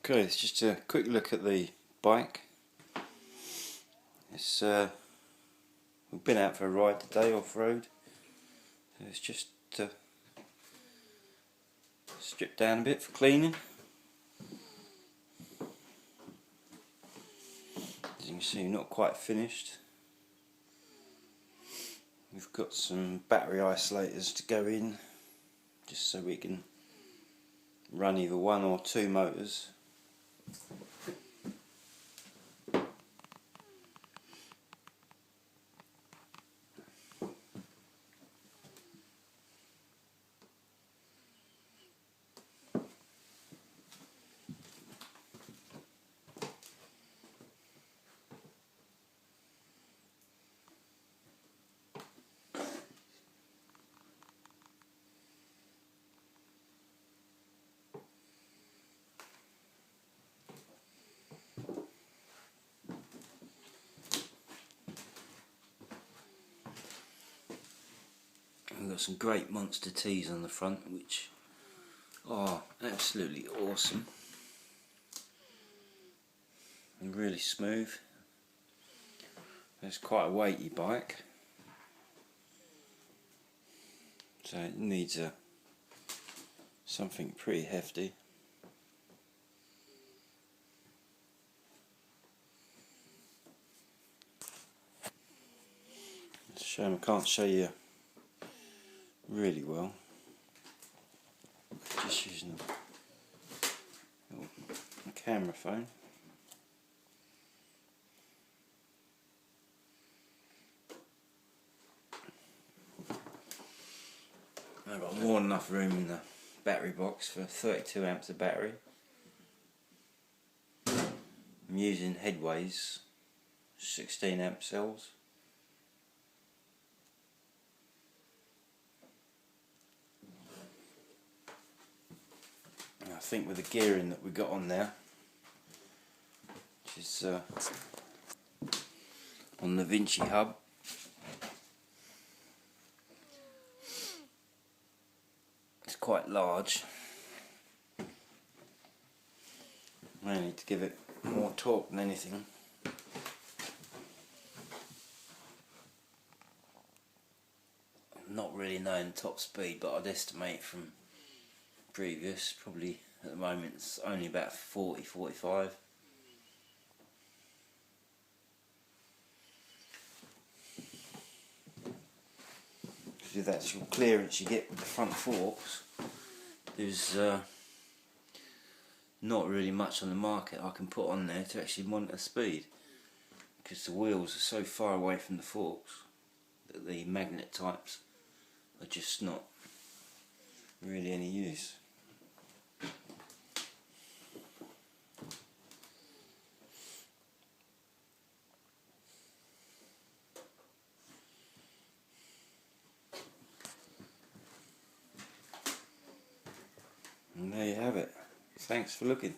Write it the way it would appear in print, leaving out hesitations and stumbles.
Okay, it's just a quick look at the bike. It's we've been out for a ride today off-road. It's just stripped down a bit for cleaning. As you can see, not quite finished. We've got some battery isolators to go in, just so we can run either one or two motors. We've got some great monster tees on the front, which are absolutely awesome and really smooth. It's quite a weighty bike, so it needs something pretty hefty. It's a shame I can't show you really well, just using a camera phone. I've got more than enough room in the battery box for 32 amps of battery. I'm using Headway's 16 amp cells. I think with the gearing that we got on there, which is on the Nuvinci hub, it's quite large. I need to give it more torque than anything. I'm not really knowing top speed, but I'd estimate from previous, probably at the moment it's only about 40-45. With the actual clearance you get with the front forks, there's not really much on the market I can put on there to actually monitor speed, because the wheels are so far away from the forks that the magnet types are just not really any use. And there you have it. Thanks for looking.